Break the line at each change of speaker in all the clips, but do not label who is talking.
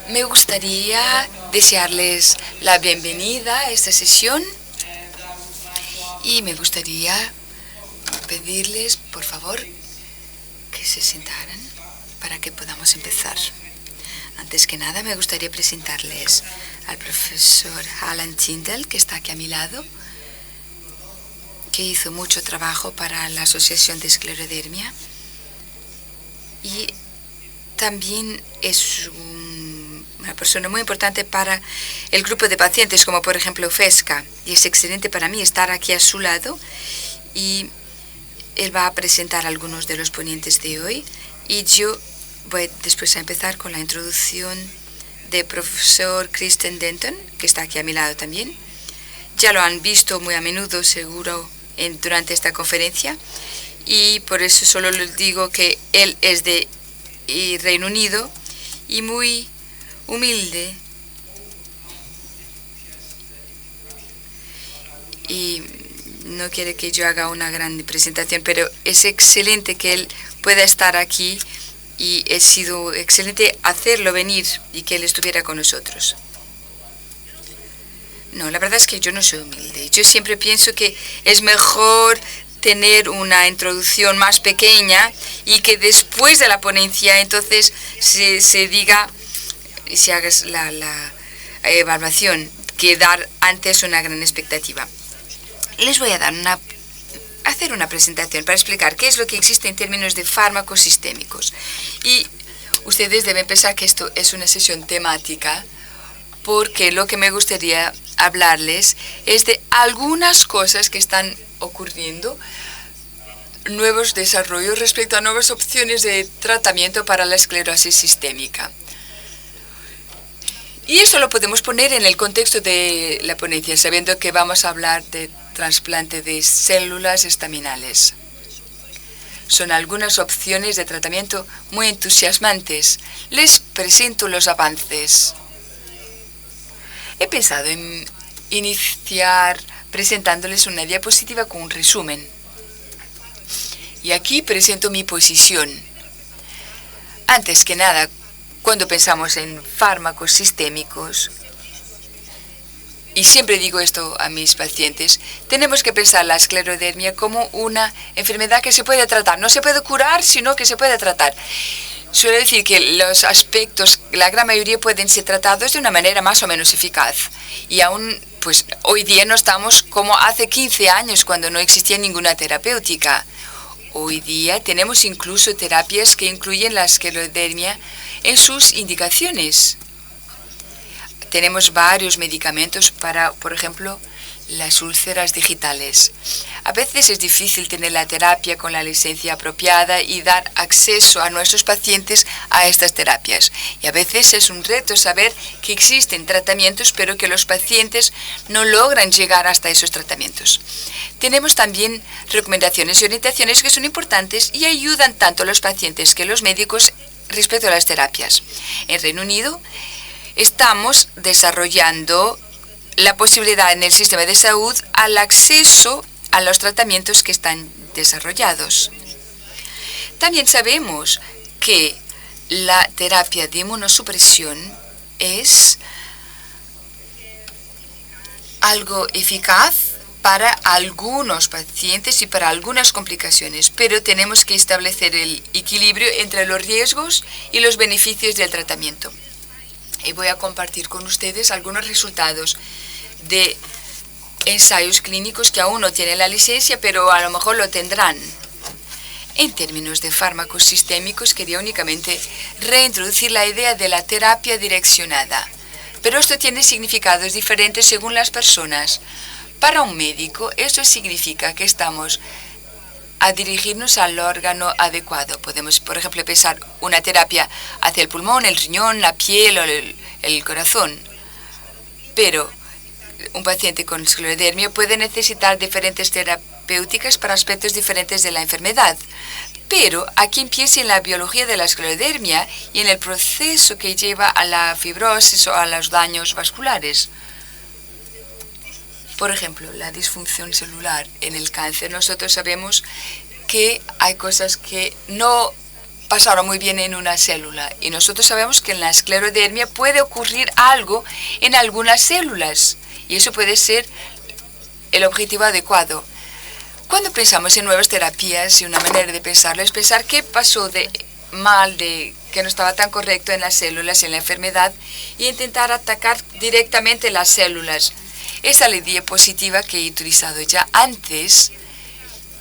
Me gustaría desearles la bienvenida a esta sesión y me gustaría pedirles, por favor, que se sentaran para que podamos empezar. Antes que nada, me gustaría presentarles al profesor Alan Tyndall, que está aquí a mi lado, que hizo mucho trabajo para la Asociación de Esclerodermia y también es una persona muy importante para el grupo de pacientes, como por ejemplo FESCA, y es excelente para mí estar aquí a su lado, y él va a presentar algunos de los ponentes de hoy, y yo voy después a empezar con la introducción del profesor Kristen Denton, que está aquí a mi lado también. Ya lo han visto muy a menudo, seguro, durante esta conferencia, y por eso solo les digo que él es de Reino Unido y muy humilde y no quiere que yo haga una gran presentación, pero es excelente que él pueda estar aquí y ha sido excelente hacerlo venir y que él estuviera con nosotros. No, la verdad es que yo no soy humilde. Yo siempre pienso que es mejor tener una introducción más pequeña y que después de la ponencia entonces se diga y se haga la evaluación, que dar antes una gran expectativa. Les voy a hacer una presentación para explicar qué es lo que existe en términos de fármacos sistémicos. Y ustedes deben pensar que esto es una sesión temática, porque lo que me gustaría hablarles es de algunas cosas que están ocurriendo, nuevos desarrollos respecto a nuevas opciones de tratamiento para la esclerosis sistémica. Y eso lo podemos poner en el contexto de la ponencia, sabiendo que vamos a hablar de trasplante de células estaminales. Son algunas opciones de tratamiento muy entusiasmantes. Les presento los avances. He pensado en iniciar presentándoles una diapositiva con un resumen. Y aquí presento mi posición. Antes que nada, cuando pensamos en fármacos sistémicos, y siempre digo esto a mis pacientes, tenemos que pensar la esclerodermia como una enfermedad que se puede tratar. No se puede curar, sino que se puede tratar. Suele decir que los aspectos, la gran mayoría pueden ser tratados de una manera más o menos eficaz. Y aún, pues, hoy día no estamos como hace 15 años, cuando no existía ninguna terapéutica. Hoy día tenemos incluso terapias que incluyen la esclerodermia en sus indicaciones. Tenemos varios medicamentos para, por ejemplo, las úlceras digitales. A veces es difícil tener la terapia con la licencia apropiada y dar acceso a nuestros pacientes a estas terapias. Y a veces es un reto saber que existen tratamientos, pero que los pacientes no logran llegar hasta esos tratamientos. Tenemos también recomendaciones y orientaciones que son importantes y ayudan tanto a los pacientes que a los médicos respecto a las terapias. En Reino Unido estamos desarrollando la posibilidad en el sistema de salud al acceso a los tratamientos que están desarrollados. También sabemos que la terapia de inmunosupresión es algo eficaz para algunos pacientes y para algunas complicaciones, pero tenemos que establecer el equilibrio entre los riesgos y los beneficios del tratamiento. Y voy a compartir con ustedes algunos resultados de ensayos clínicos que aún no tienen la licencia, pero a lo mejor lo tendrán. En términos de fármacos sistémicos, quería únicamente reintroducir la idea de la terapia direccionada. Pero esto tiene significados diferentes según las personas. Para un médico, esto significa que estamos a dirigirnos al órgano adecuado. Podemos, por ejemplo, pensar una terapia hacia el pulmón, el riñón, la piel o el corazón. Pero un paciente con esclerodermia puede necesitar diferentes terapéuticas para aspectos diferentes de la enfermedad. Pero aquí empieza en la biología de la esclerodermia y en el proceso que lleva a la fibrosis o a los daños vasculares. Por ejemplo, la disfunción celular en el cáncer. Nosotros sabemos que hay cosas que no pasaron muy bien en una célula. Y nosotros sabemos que en la esclerodermia puede ocurrir algo en algunas células. Y eso puede ser el objetivo adecuado. Cuando pensamos en nuevas terapias, y una manera de pensarlo es pensar qué pasó de mal, de que no estaba tan correcto en las células, en la enfermedad, y intentar atacar directamente las células. Esa es la diapositiva que he utilizado ya antes.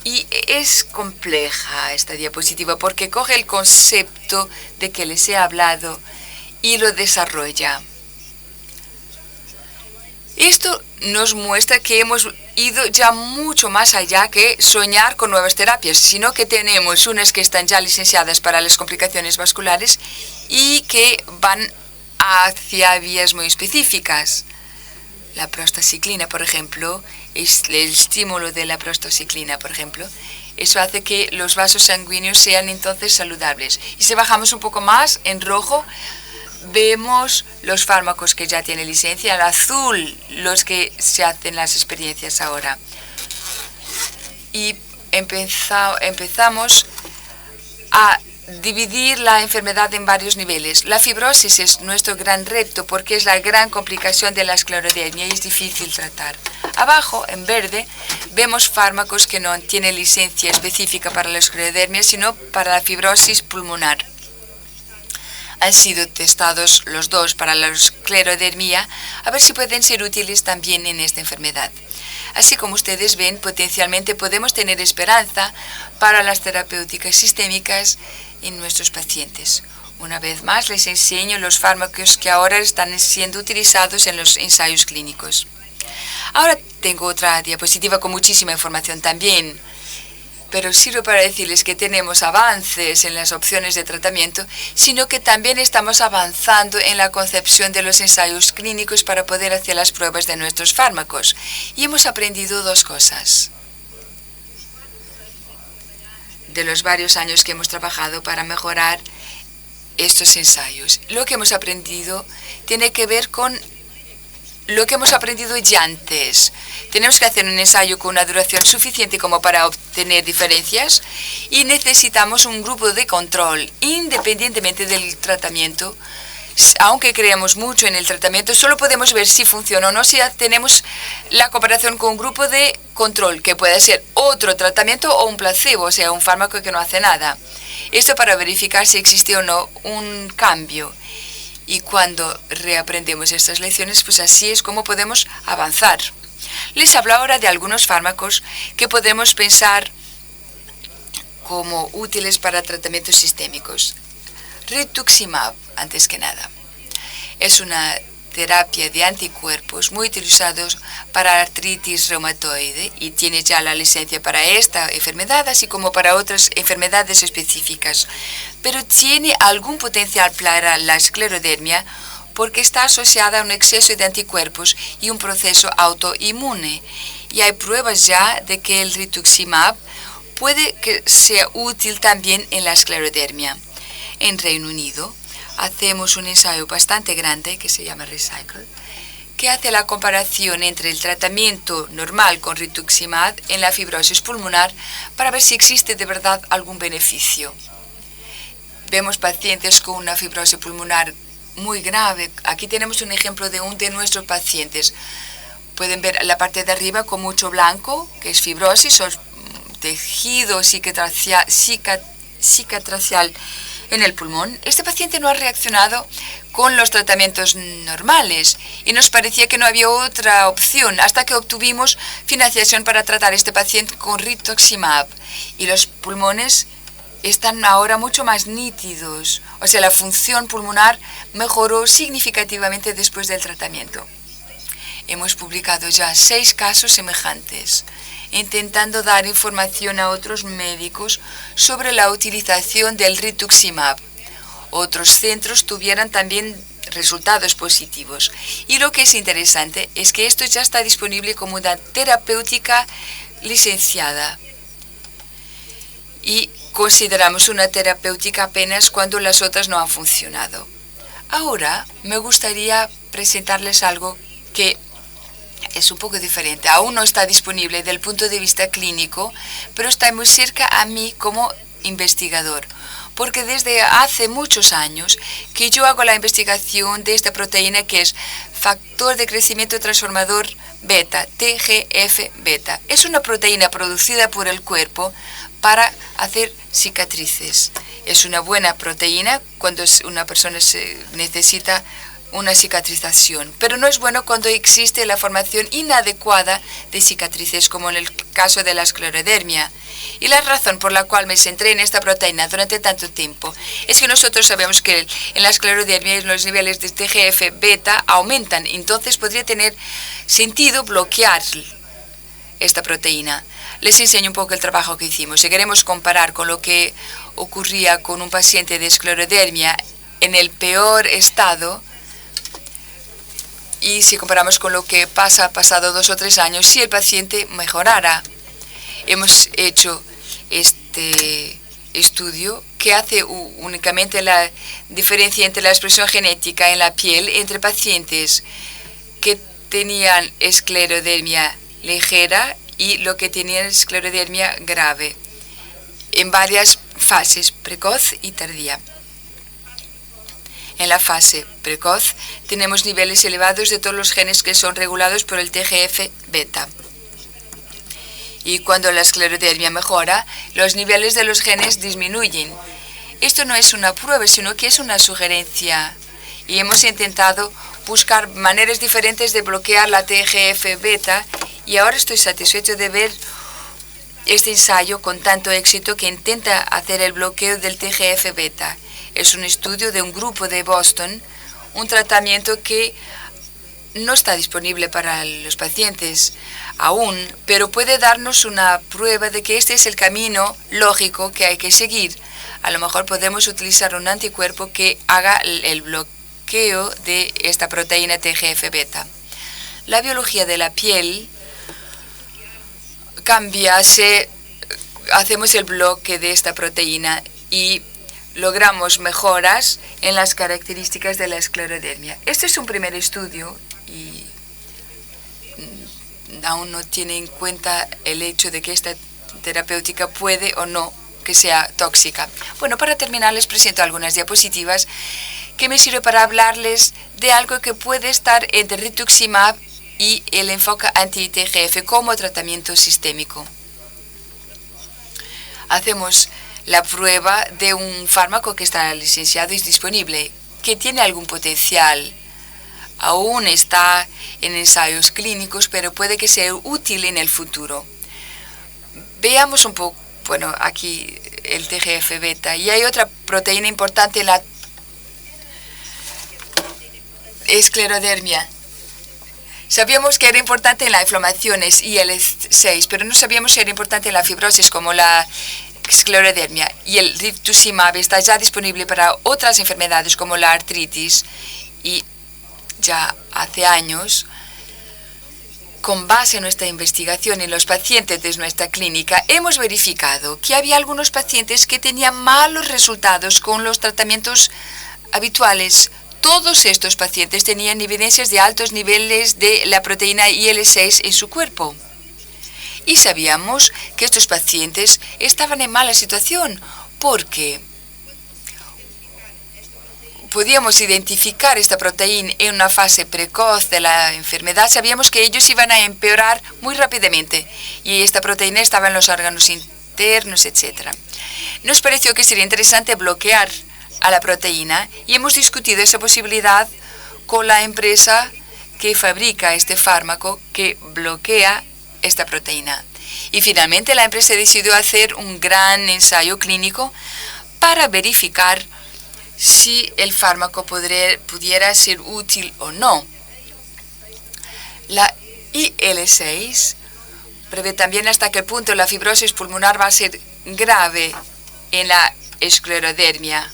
Y es compleja esta diapositiva porque coge el concepto de que les he hablado y lo desarrolla. Esto nos muestra que hemos ido ya mucho más allá que soñar con nuevas terapias, sino que tenemos unas que están ya licenciadas para las complicaciones vasculares y que van hacia vías muy específicas. La prostaciclina, por ejemplo, es el estímulo de la prostaciclina, por ejemplo. Eso hace que los vasos sanguíneos sean entonces saludables. Y si bajamos un poco más, en rojo, vemos los fármacos que ya tienen licencia. En azul, los que se hacen las experiencias ahora. Y empezamos a dividir la enfermedad en varios niveles. La fibrosis es nuestro gran reto porque es la gran complicación de la esclerodermia y es difícil tratar. Abajo, en verde, vemos fármacos que no tienen licencia específica para la esclerodermia, sino para la fibrosis pulmonar. Han sido testados los dos para la esclerodermia, a ver si pueden ser útiles también en esta enfermedad. Así como ustedes ven, potencialmente podemos tener esperanza para las terapéuticas sistémicas en nuestros pacientes. Una vez más, les enseño los fármacos que ahora están siendo utilizados en los ensayos clínicos. Ahora tengo otra diapositiva con muchísima información también, pero sirve para decirles que tenemos avances en las opciones de tratamiento, sino que también estamos avanzando en la concepción de los ensayos clínicos para poder hacer las pruebas de nuestros fármacos. Y hemos aprendido dos cosas de los varios años que hemos trabajado para mejorar estos ensayos. Lo que hemos aprendido tiene que ver con lo que hemos aprendido ya antes. Tenemos que hacer un ensayo con una duración suficiente como para obtener diferencias y necesitamos un grupo de control independientemente del tratamiento. Aunque creamos mucho en el tratamiento, solo podemos ver si funciona o no si tenemos la comparación con un grupo de control, que puede ser otro tratamiento o un placebo, o sea, un fármaco que no hace nada. Esto para verificar si existe o no un cambio. Y cuando reaprendemos estas lecciones, pues así es como podemos avanzar. Les hablo ahora de algunos fármacos que podemos pensar como útiles para tratamientos sistémicos. Rituximab, antes que nada, es una terapia de anticuerpos muy utilizados para artritis reumatoide y tiene ya la licencia para esta enfermedad, así como para otras enfermedades específicas. Pero tiene algún potencial para la esclerodermia porque está asociada a un exceso de anticuerpos y un proceso autoinmune. Y hay pruebas ya de que el rituximab puede que sea útil también en la esclerodermia. En Reino Unido hacemos un ensayo bastante grande que se llama Recycle, que hace la comparación entre el tratamiento normal con rituximab en la fibrosis pulmonar para ver si existe de verdad algún beneficio. Vemos pacientes con una fibrosis pulmonar muy grave. Aquí tenemos un ejemplo de un de nuestros pacientes. Pueden ver la parte de arriba con mucho blanco, que es fibrosis o tejido cicatricial en el pulmón. Este paciente no ha reaccionado con los tratamientos normales y nos parecía que no había otra opción hasta que obtuvimos financiación para tratar a este paciente con rituximab y los pulmones están ahora mucho más nítidos, o sea, la función pulmonar mejoró significativamente después del tratamiento. Hemos publicado ya 6 casos semejantes, intentando dar información a otros médicos sobre la utilización del rituximab. Otros centros tuvieran también resultados positivos. Y lo que es interesante es que esto ya está disponible como una terapéutica licenciada. Y consideramos una terapéutica apenas cuando las otras no han funcionado. Ahora me gustaría presentarles algo que es un poco diferente. Aún no está disponible desde el punto de vista clínico, pero está muy cerca a mí como investigador, porque desde hace muchos años que yo hago la investigación de esta proteína que es factor de crecimiento transformador beta, TGF-beta. Es una proteína producida por el cuerpo para hacer cicatrices. Es una buena proteína cuando una persona necesita una cicatrización, pero no es bueno cuando existe la formación inadecuada de cicatrices, como en el caso de la esclerodermia. Y la razón por la cual me centré en esta proteína durante tanto tiempo es que nosotros sabemos que en la esclerodermia los niveles de TGF-beta aumentan, entonces podría tener sentido bloquear esta proteína. Les enseño un poco el trabajo que hicimos. Si queremos comparar con lo que ocurría con un paciente de esclerodermia en el peor estado, y si comparamos con lo que pasado 2 o 3 años, si el paciente mejorara. Hemos hecho este estudio que hace únicamente la diferencia entre la expresión genética en la piel entre pacientes que tenían esclerodermia ligera y lo que tenían esclerodermia grave, en varias fases, precoz y tardía. En la fase precoz tenemos niveles elevados de todos los genes que son regulados por el TGF-beta. Y cuando la esclerodermia mejora, los niveles de los genes disminuyen. Esto no es una prueba, sino que es una sugerencia. Y hemos intentado buscar maneras diferentes de bloquear la TGF-beta y ahora estoy satisfecho de ver este ensayo con tanto éxito que intenta hacer el bloqueo del TGF-beta. Es un estudio de un grupo de Boston, un tratamiento que no está disponible para los pacientes aún, pero puede darnos una prueba de que este es el camino lógico que hay que seguir. A lo mejor podemos utilizar un anticuerpo que haga el bloqueo de esta proteína TGF-beta. La biología de la piel cambia si hacemos el bloque de esta proteína y logramos mejoras en las características de la esclerodermia. Este es un primer estudio y aún no tiene en cuenta el hecho de que esta terapéutica puede o no que sea tóxica. Bueno, para terminar les presento algunas diapositivas que me sirven para hablarles de algo que puede estar entre rituximab y el enfoque anti-TGF como tratamiento sistémico. Hacemos la prueba de un fármaco que está licenciado y disponible, que tiene algún potencial. Aún está en ensayos clínicos, pero puede que sea útil en el futuro. Veamos un poco, bueno, aquí el TGF-beta. Y hay otra proteína importante en la esclerodermia. Sabíamos que era importante en las inflamaciones IL-6, pero no sabíamos que era importante en la fibrosis como la esclerodermia. Y el rituximab está ya disponible para otras enfermedades como la artritis. Y ya hace años, con base en nuestra investigación en los pacientes de nuestra clínica, hemos verificado que había algunos pacientes que tenían malos resultados con los tratamientos habituales. Todos estos pacientes tenían evidencias de altos niveles de la proteína IL-6 en su cuerpo. Y sabíamos que estos pacientes estaban en mala situación porque podíamos identificar esta proteína en una fase precoz de la enfermedad. Sabíamos que ellos iban a empeorar muy rápidamente y esta proteína estaba en los órganos internos, etc. Nos pareció que sería interesante bloquear a la proteína y hemos discutido esa posibilidad con la empresa que fabrica este fármaco que bloquea esta proteína. Y finalmente la empresa decidió hacer un gran ensayo clínico para verificar si el fármaco pudiera ser útil o no. La IL-6 prevé también hasta qué punto la fibrosis pulmonar va a ser grave en la esclerodermia.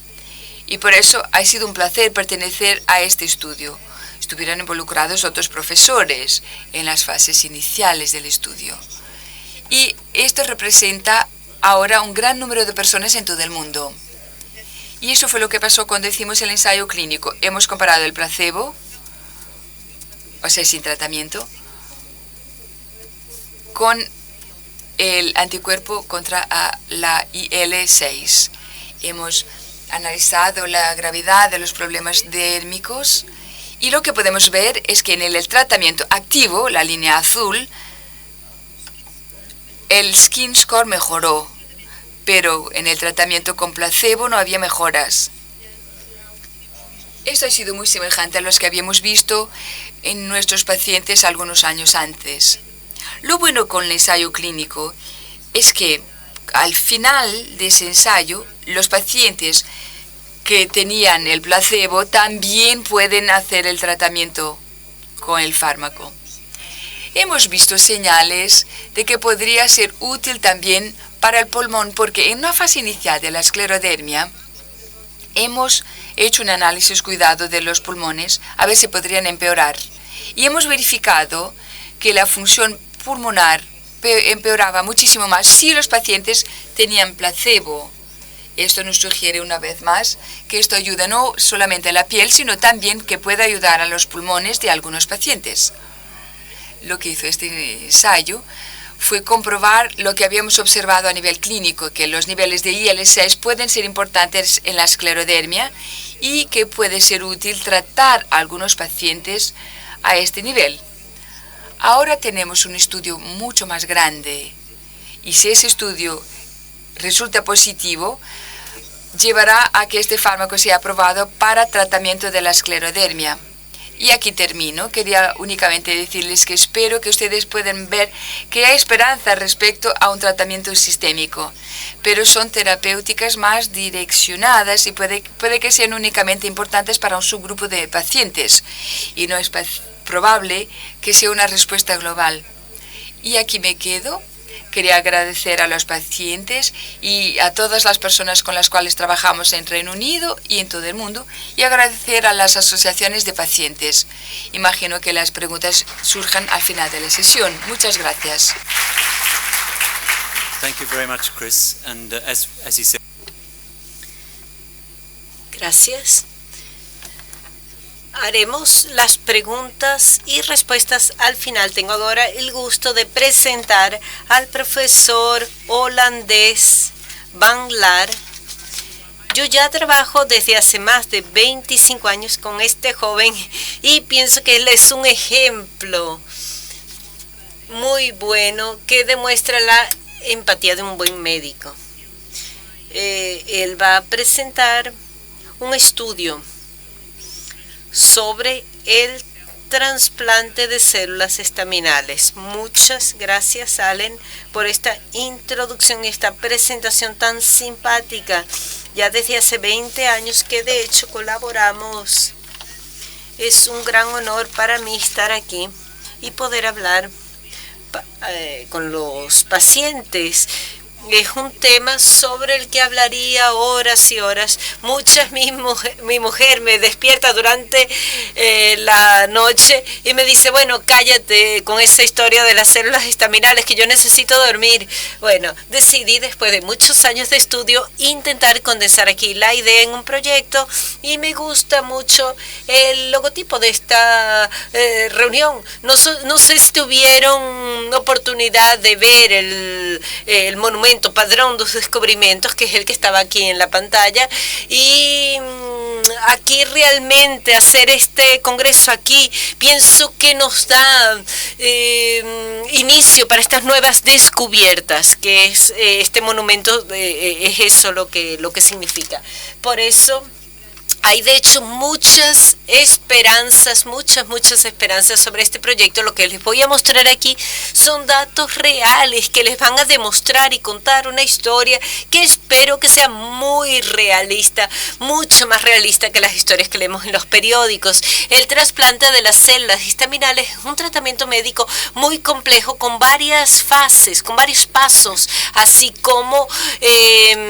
Y por eso ha sido un placer pertenecer a este estudio. Estuvieron involucrados otros profesores en las fases iniciales del estudio. Y esto representa ahora un gran número de personas en todo el mundo. Y eso fue lo que pasó cuando hicimos el ensayo clínico. Hemos comparado el placebo, o sea, sin tratamiento, con el anticuerpo contra la IL-6. Hemos analizado la gravedad de los problemas dérmicos y lo que podemos ver es que en el tratamiento activo, la línea azul, el skin score mejoró, pero en el tratamiento con placebo no había mejoras. Esto ha sido muy semejante a los que habíamos visto en nuestros pacientes algunos años antes. Lo bueno con el ensayo clínico es que al final de ese ensayo, los pacientes que tenían el placebo también pueden hacer el tratamiento con el fármaco. Hemos visto señales de que podría ser útil también para el pulmón porque en una fase inicial de la esclerodermia hemos hecho un análisis cuidado de los pulmones a ver si podrían empeorar y hemos verificado que la función pulmonar empeoraba muchísimo más si los pacientes tenían placebo. Esto nos sugiere una vez más que esto ayuda no solamente a la piel, sino también que puede ayudar a los pulmones de algunos pacientes. Lo que hizo este ensayo fue comprobar lo que habíamos observado a nivel clínico, que los niveles de IL-6 pueden ser importantes en la esclerodermia y que puede ser útil tratar a algunos pacientes a este nivel. Ahora tenemos un estudio mucho más grande y si ese estudio resulta positivo, llevará a que este fármaco sea aprobado para tratamiento de la esclerodermia. Y aquí termino. Quería únicamente decirles que espero que ustedes puedan ver que hay esperanza respecto a un tratamiento sistémico, pero son terapéuticas más direccionadas y puede que sean únicamente importantes para un subgrupo de pacientes y no es probable que sea una respuesta global. Y aquí me quedo. Quería agradecer a los pacientes y a todas las personas con las cuales trabajamos en Reino Unido y en todo el mundo y agradecer a las asociaciones de pacientes. Imagino que las preguntas surjan al final de la sesión. Muchas gracias.
Thank you very much, Chris. And as you said,
gracias. Haremos las preguntas y respuestas al final. Tengo ahora el gusto de presentar al profesor holandés Van Laar. Yo ya trabajo desde hace más de 25 años con este joven y pienso que él es un ejemplo muy bueno que demuestra la empatía de un buen médico. Él va a presentar un estudio sobre el trasplante de células estaminales. Muchas gracias, Allen, por esta introducción y esta presentación tan simpática. Ya desde hace 20 años que de hecho colaboramos. Es un gran honor para mí estar aquí y poder hablar con los pacientes. Es un tema sobre el que hablaría horas y horas. Mi mujer me despierta durante la noche y me dice, bueno, cállate con esa historia de las células estaminales que yo necesito dormir. Bueno, decidí después de muchos años de estudio intentar condensar aquí la idea en un proyecto y me gusta mucho el logotipo de esta reunión. No sé si tuvieron oportunidad de ver el monumento Padrón de los Descubrimientos, que es el que estaba aquí en la pantalla, y aquí realmente hacer este congreso aquí pienso que nos da inicio para estas nuevas descubiertas, que es este monumento, es eso lo que significa. Por eso hay de hecho muchas esperanzas sobre este proyecto. Lo que les voy a mostrar aquí son datos reales que les van a demostrar y contar una historia que espero que sea muy realista, mucho más realista que las historias que leemos en los periódicos. El trasplante de las células estaminales es un tratamiento médico muy complejo con varias fases, con varios pasos, así como el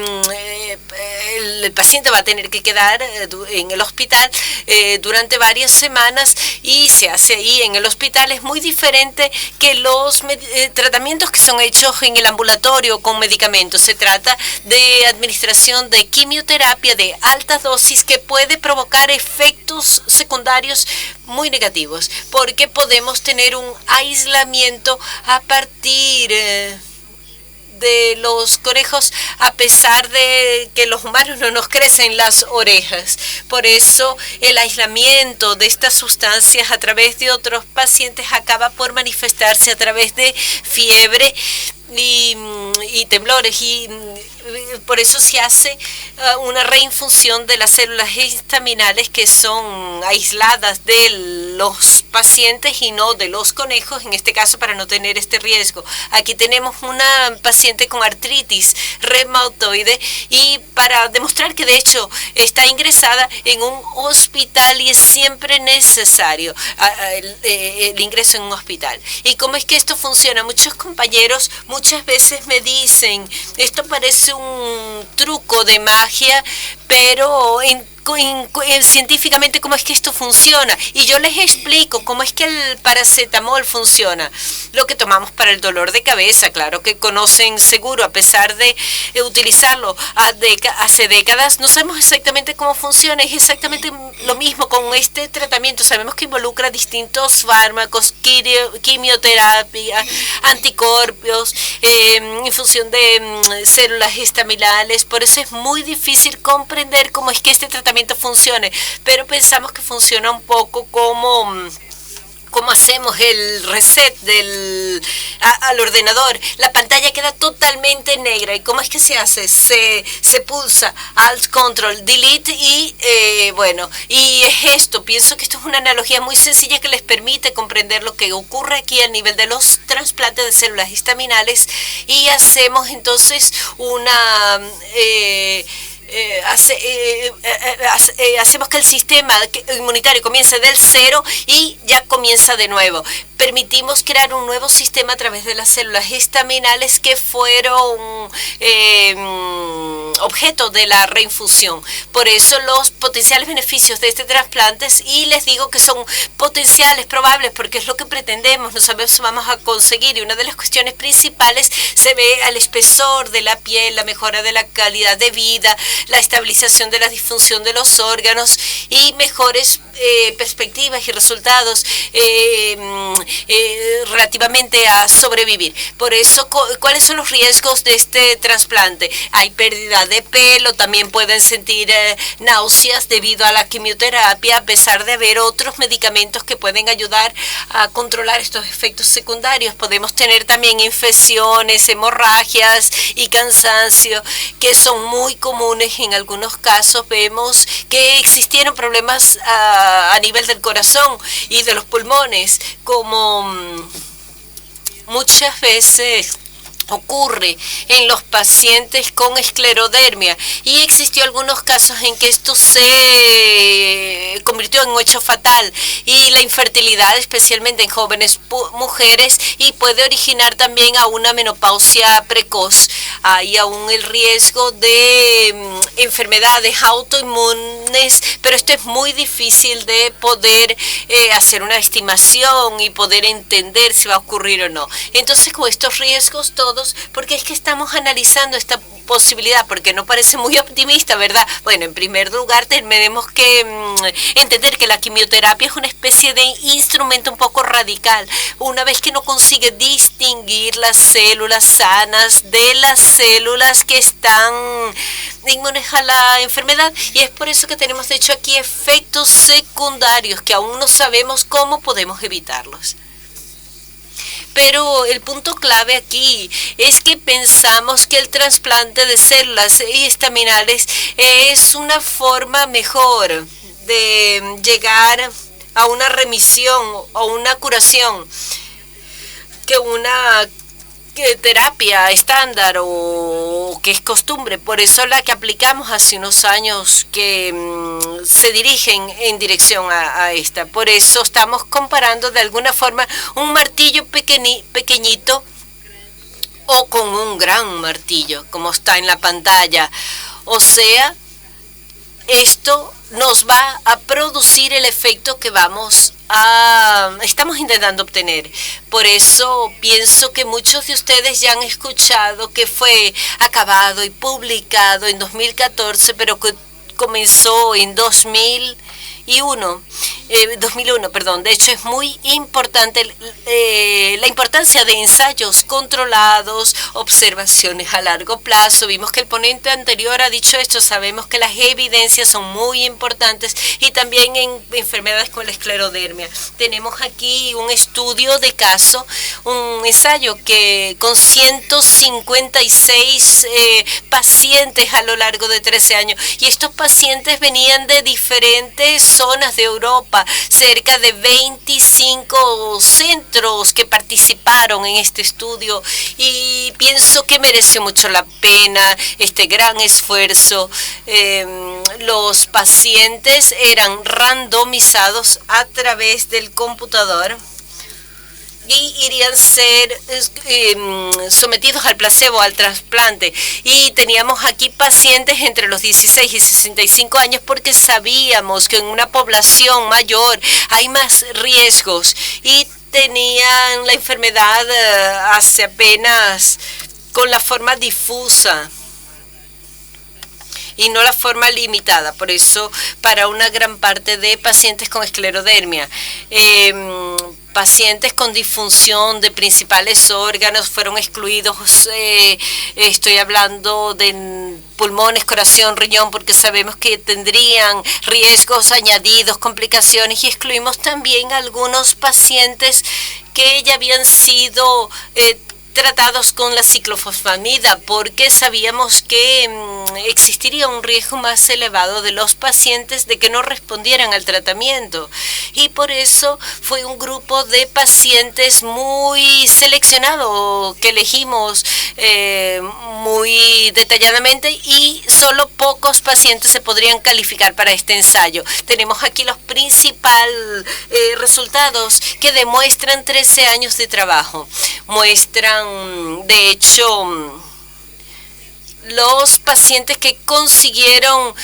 paciente va a tener que quedar en el hospital durante varias semanas y se hace ahí en el hospital. Es muy diferente que los tratamientos que son hechos en el ambulatorio con medicamentos. Se trata de administración de quimioterapia de altas dosis que puede provocar efectos secundarios muy negativos, porque podemos tener un aislamiento a partir de los conejos, a pesar de que los humanos no nos crecen las orejas. Por eso el aislamiento de estas sustancias a través de otros pacientes acaba por manifestarse a través de fiebre y temblores, y por eso se hace una reinfusión de las células estaminales que son aisladas de los pacientes y no de los conejos, en este caso para no tener este riesgo. Aquí tenemos una paciente con artritis reumatoide y para demostrar que de hecho está ingresada en un hospital y es siempre necesario el ingreso en un hospital. ¿Y cómo es que esto funciona? Muchos compañeros muchas veces me dicen, esto parece un truco de magia, pero científicamente cómo es que esto funciona, y yo les explico cómo es que el paracetamol funciona. Lo que tomamos para el dolor de cabeza, claro que conocen seguro, a pesar de utilizarlo hace décadas, no sabemos exactamente cómo funciona. Es exactamente lo mismo con este tratamiento. Sabemos que involucra distintos fármacos, quimioterapia, anticuerpos, infusión de células estaminales. Por eso es muy difícil comprender cómo es que este tratamiento funcione, pero pensamos que funciona un poco como hacemos el reset al ordenador. La pantalla queda totalmente negra. ¿Y cómo es que se hace? Se pulsa Alt, Control, Delete y y es esto. Pienso que esto es una analogía muy sencilla que les permite comprender lo que ocurre aquí a nivel de los trasplantes de células estaminales, y hacemos entonces una... hacemos que el sistema inmunitario comience del cero y ya comienza de nuevo. Permitimos crear un nuevo sistema a través de las células estaminales que fueron objeto de la reinfusión. Por eso los potenciales beneficios de este trasplante, y les digo que son potenciales, probables, porque es lo que pretendemos, no sabemos si vamos a conseguir, y una de las cuestiones principales se ve al espesor de la piel, la mejora de la calidad de vida, la estabilización de la disfunción de los órganos y mejores perspectivas y resultados relativamente a sobrevivir. Por eso, ¿cuáles son los riesgos de este trasplante? Hay pérdida de pelo, también pueden sentir náuseas debido a la quimioterapia, a pesar de haber otros medicamentos que pueden ayudar a controlar estos efectos secundarios. Podemos tener también infecciones, hemorragias y cansancio, que son muy comunes. En algunos casos vemos que existieron problemas a nivel del corazón y de los pulmones, como muchas veces ocurre en los pacientes con esclerodermia, y existió algunos casos en que esto se convirtió en un hecho fatal, y la infertilidad, especialmente en jóvenes mujeres, y puede originar también a una menopausia precoz. Hay aún el riesgo de enfermedades autoinmunes, pero esto es muy difícil de poder hacer una estimación y poder entender si va a ocurrir o no. Entonces, con estos riesgos todos, porque es que estamos analizando esta posibilidad, porque no parece muy optimista, ¿verdad? Bueno, en primer lugar tenemos que entender que la quimioterapia es una especie de instrumento un poco radical. Una vez que no consigue distinguir las células sanas de las células que están inmunes a la enfermedad, y es por eso que tenemos de hecho aquí efectos secundarios que aún no sabemos cómo podemos evitarlos. Pero el punto clave aquí es que pensamos que el trasplante de células estaminales es una forma mejor de llegar a una remisión o una curación que una terapia estándar o que es costumbre. Por eso la que aplicamos hace unos años que se dirigen en dirección a esta. Por eso estamos comparando de alguna forma un martillo pequeñito o con un gran martillo, como está en la pantalla. O sea, esto nos va a producir el efecto que estamos intentando obtener. Por eso pienso que muchos de ustedes ya han escuchado que fue acabado y publicado en 2014, pero que comenzó en 2000 2001, perdón. De hecho, es muy importante la importancia de ensayos controlados, observaciones a largo plazo. Vimos que el ponente anterior ha dicho esto. Sabemos que las evidencias son muy importantes y también en enfermedades como la esclerodermia. Tenemos aquí un estudio de caso, un ensayo que con 156 pacientes a lo largo de 13 años. Y estos pacientes venían de diferentes zonas de Europa, cerca de 25 centros que participaron en este estudio, y pienso que mereció mucho la pena este gran esfuerzo. Los pacientes eran randomizados a través del computador y irían ser sometidos al placebo, al trasplante. Y teníamos aquí pacientes entre los 16 y 65 años porque sabíamos que en una población mayor hay más riesgos y tenían la enfermedad hace apenas con la forma difusa y no la forma limitada. Por eso, para una gran parte de pacientes con esclerodermia, pacientes con disfunción de principales órganos fueron excluidos. Estoy hablando de pulmones, corazón, riñón, porque sabemos que tendrían riesgos añadidos, complicaciones, y excluimos también algunos pacientes que ya habían sido tratados con la ciclofosfamida, porque sabíamos que existiría un riesgo más elevado de los pacientes de que no respondieran al tratamiento, y por eso fue un grupo de pacientes muy seleccionado que elegimos muy detalladamente, y solo pocos pacientes se podrían calificar para este ensayo. Tenemos aquí los principales resultados que demuestran 13 años de trabajo. Muestran, de hecho, los pacientes que consiguieron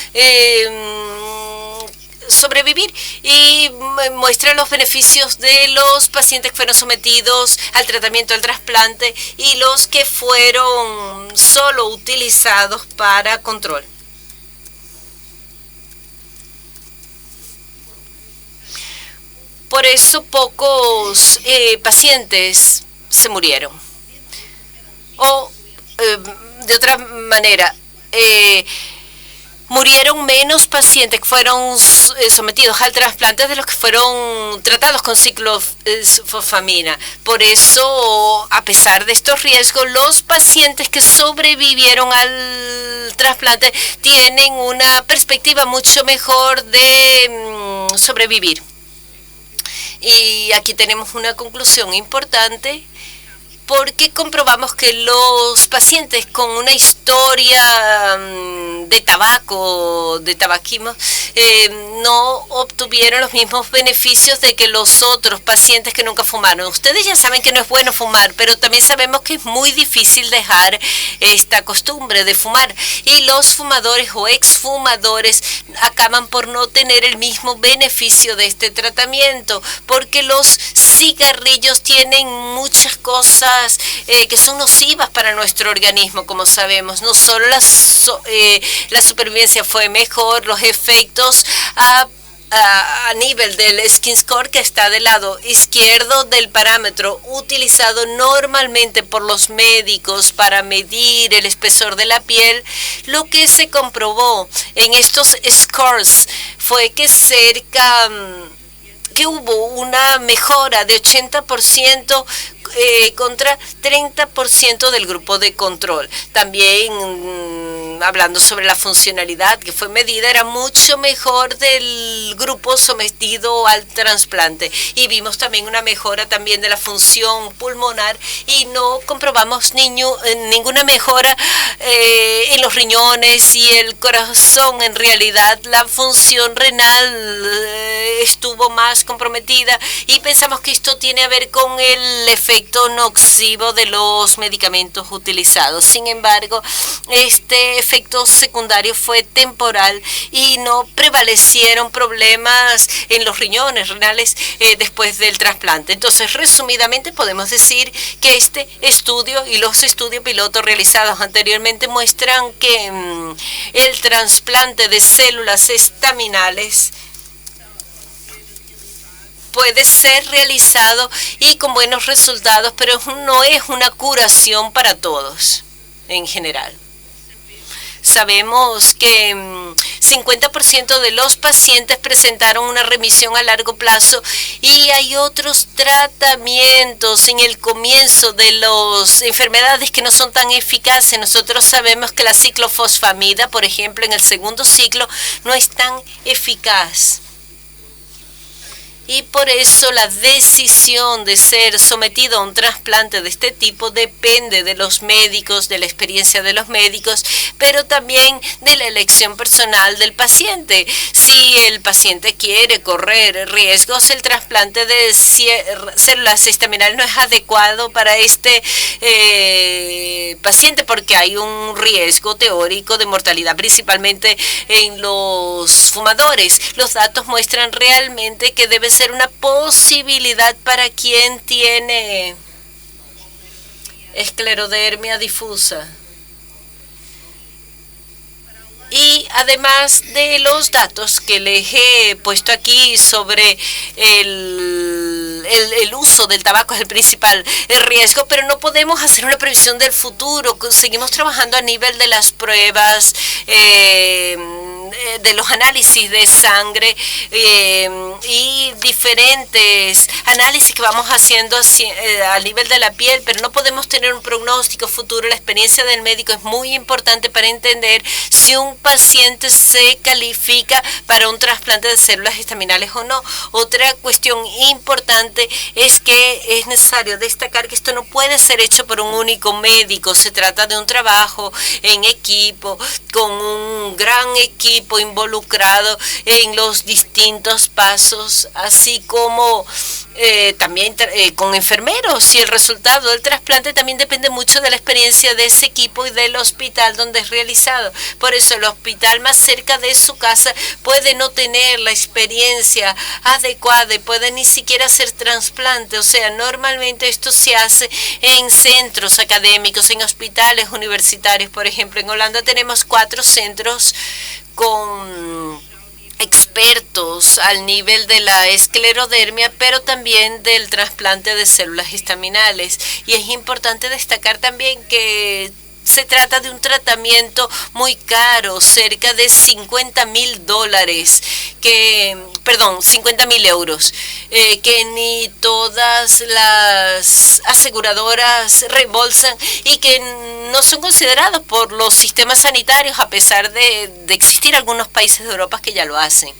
sobrevivir, y muestra los beneficios de los pacientes que fueron sometidos al tratamiento, al trasplante, y los que fueron solo utilizados para control. Por eso pocos pacientes se murieron. O de otra manera, murieron menos pacientes que fueron sometidos al trasplante de los que fueron tratados con ciclofosfamina. Por eso, a pesar de estos riesgos, los pacientes que sobrevivieron al trasplante tienen una perspectiva mucho mejor de sobrevivir. Y aquí tenemos una conclusión importante, porque comprobamos que los pacientes con una historia de tabaco, de tabaquismo, no obtuvieron los mismos beneficios de que los otros pacientes que nunca fumaron. Ustedes ya saben que no es bueno fumar, pero también sabemos que es muy difícil dejar esta costumbre de fumar. Y los fumadores o exfumadores acaban por no tener el mismo beneficio de este tratamiento, porque los cigarrillos tienen muchas cosas que son nocivas para nuestro organismo, como sabemos. No solo la supervivencia fue mejor, los efectos a nivel del skin score, que está del lado izquierdo del parámetro utilizado normalmente por los médicos para medir el espesor de la piel, lo que se comprobó en estos scores fue que que hubo una mejora de 80% contra 30% del grupo de control. También, hablando sobre la funcionalidad que fue medida, era mucho mejor del grupo sometido al trasplante. Y vimos también una mejora también de la función pulmonar, y no comprobamos ninguna mejora en los riñones y el corazón. En realidad, la función renal estuvo más comprometida, y pensamos que esto tiene a ver con el efecto nocivo de los medicamentos utilizados. Sin embargo, este efecto secundario fue temporal y no prevalecieron problemas en los riñones renales después del trasplante. Entonces, resumidamente, podemos decir que este estudio y los estudios pilotos realizados anteriormente muestran que el trasplante de células estaminales puede ser realizado y con buenos resultados, pero no es una curación para todos en general. Sabemos que 50% de los pacientes presentaron una remisión a largo plazo y hay otros tratamientos en el comienzo de las enfermedades que no son tan eficaces. Nosotros sabemos que la ciclofosfamida, por ejemplo, en el segundo ciclo no es tan eficaz. Y por eso la decisión de ser sometido a un trasplante de este tipo depende de los médicos, de la experiencia de los médicos, pero también de la elección personal del paciente. Si el paciente quiere correr riesgos, el trasplante de células estaminales no es adecuado para este paciente porque hay un riesgo teórico de mortalidad, principalmente en los fumadores. Los datos muestran realmente que debe ser una posibilidad para quien tiene esclerodermia difusa. Y además de los datos que les he puesto aquí sobre el uso del tabaco es el principal riesgo, pero no podemos hacer una previsión del futuro. Seguimos trabajando a nivel de las pruebas, de los análisis de sangre y diferentes análisis que vamos haciendo a nivel de la piel, pero no podemos tener un pronóstico futuro. La experiencia del médico es muy importante para entender si un paciente se califica para un trasplante de células estaminales o no. Otra cuestión importante es que es necesario destacar que esto no puede ser hecho por un único médico. Se trata de un trabajo en equipo, con un gran equipo involucrado en los distintos pasos, así como también con enfermeros, y el resultado del trasplante también depende mucho de la experiencia de ese equipo y del hospital donde es realizado. Por eso el hospital más cerca de su casa puede no tener la experiencia adecuada y puede ni siquiera hacer trasplante. O sea, normalmente esto se hace en centros académicos, en hospitales universitarios. Por ejemplo, en Holanda tenemos 4 centros con expertos al nivel de la esclerodermia, pero también del trasplante de células estaminales. Y es importante destacar también que se trata de un tratamiento muy caro, cerca de $50.000, 50.000 euros, que ni todas las aseguradoras reembolsan y que no son considerados por los sistemas sanitarios, a pesar de existir algunos países de Europa que ya lo hacen.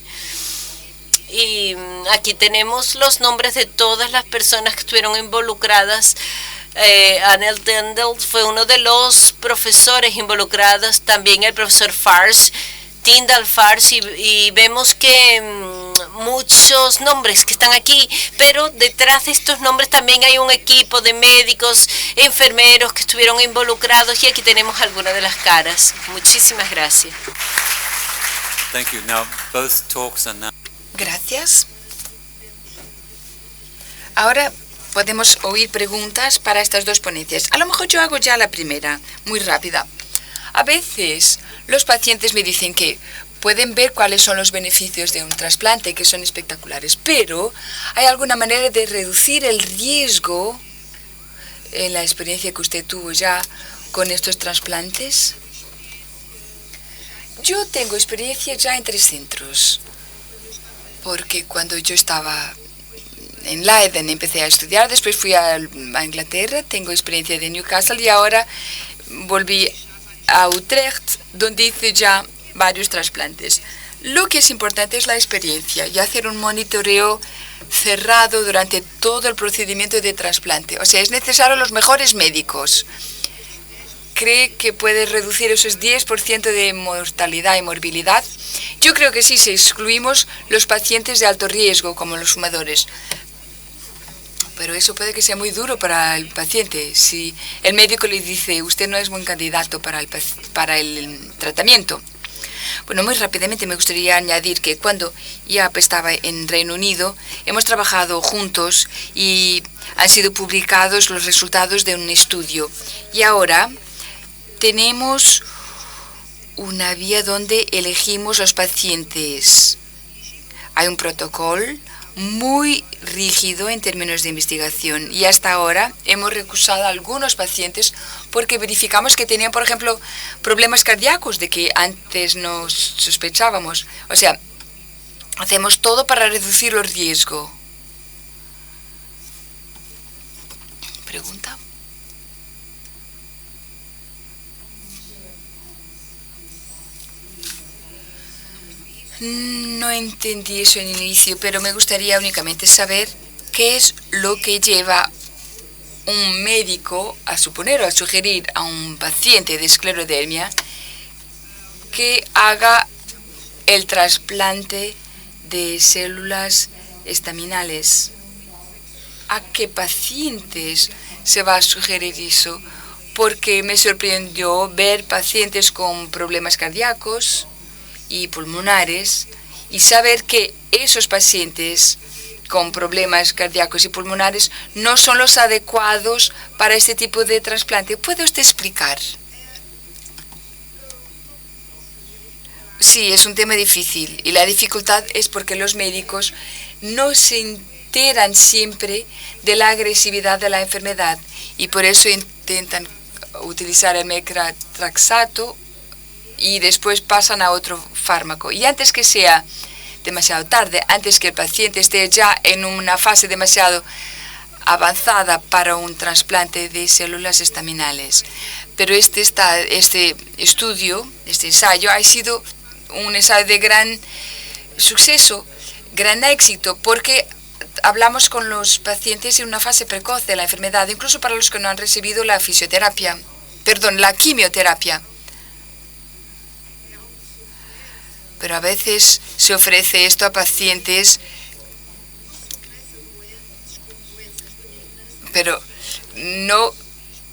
Y aquí tenemos los nombres de todas las personas que estuvieron involucradas. Anel Tendel fue uno de los profesores involucrados, también el profesor Fars, Tyndall Fars, y vemos que muchos nombres que están aquí, pero detrás de estos nombres también hay un equipo de médicos, enfermeros que estuvieron involucrados, y aquí tenemos algunas de las caras. Muchísimas gracias.
Thank you. Now, both talks are now.
Gracias. Ahora podemos oír preguntas para estas dos ponencias. A lo mejor yo hago ya la primera, muy rápida. A veces los pacientes me dicen que pueden ver cuáles son los beneficios de un trasplante, que son espectaculares, pero ¿hay alguna manera de reducir el riesgo en la experiencia que usted tuvo ya con estos trasplantes? Yo tengo experiencia ya en 3 centros, porque cuando yo estaba en Leiden empecé a estudiar, después fui a Inglaterra, tengo experiencia de Newcastle y ahora volví a Utrecht, donde hice ya varios trasplantes. Lo que es importante es la experiencia y hacer un monitoreo cerrado durante todo el procedimiento de trasplante. O sea, es necesario los mejores médicos. ¿Cree que puede reducir esos 10% de mortalidad y morbilidad? Yo creo que sí, si excluimos los pacientes de alto riesgo, como los fumadores. Pero eso puede que sea muy duro para el paciente. Si el médico le dice, usted no es buen candidato para el tratamiento. Bueno, muy rápidamente me gustaría añadir que cuando ya estaba en Reino Unido, hemos trabajado juntos y han sido publicados los resultados de un estudio. Y ahora tenemos una vía donde elegimos los pacientes. Hay un protocolo muy rígido en términos de investigación y hasta ahora hemos recusado a algunos pacientes porque verificamos que tenían, por ejemplo, problemas cardíacos de que antes no sospechábamos. O sea, hacemos todo para reducir el riesgo. ¿Pregunta? No entendí eso en inicio, pero me gustaría únicamente saber qué es lo que lleva un médico a suponer o a sugerir a un paciente de esclerodermia que haga el trasplante de células estaminales. ¿A qué pacientes se va a sugerir eso? Porque me sorprendió ver pacientes con problemas cardíacos y pulmonares y saber que esos pacientes con problemas cardíacos y pulmonares no son los adecuados para este tipo de trasplante. ¿Puede usted explicar? Sí, es un tema difícil y la dificultad es porque los médicos no se enteran siempre de la agresividad de la enfermedad y por eso intentan utilizar el meclotrexato y después pasan a otro fármaco. Y antes que sea demasiado tarde, antes que el paciente esté ya en una fase demasiado avanzada para un trasplante de células estaminales. Pero este estudio, este ensayo, ha sido un ensayo de gran suceso, gran éxito, porque hablamos con los pacientes en una fase precoz de la enfermedad, incluso para los que no han recibido la quimioterapia. Pero a veces se ofrece esto a pacientes, pero no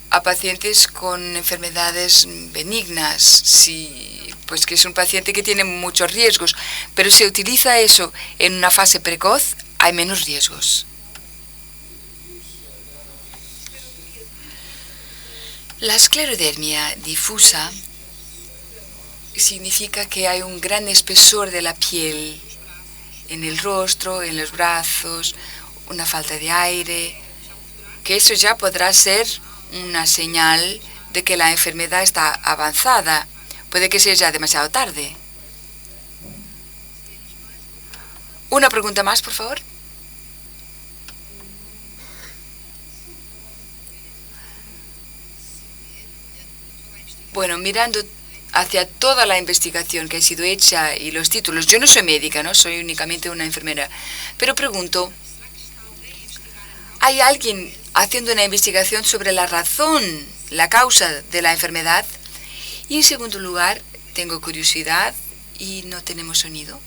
a pacientes con enfermedades benignas, pues que es un paciente que tiene muchos riesgos. Pero si se utiliza eso en una fase precoz, hay menos riesgos. La esclerodermia difusa significa que hay un gran espesor de la piel en el rostro, en los brazos, una falta de aire, que eso ya podrá ser una señal de que la enfermedad está avanzada. Puede que sea ya demasiado tarde. Una pregunta más, por favor. Bueno, mirando hacia toda la investigación que ha sido hecha y los títulos. Yo no soy médica, no soy únicamente una enfermera, pero pregunto, ¿hay alguien haciendo una investigación sobre la razón, la causa de la enfermedad? Y en segundo lugar, tengo curiosidad y no tenemos sonido.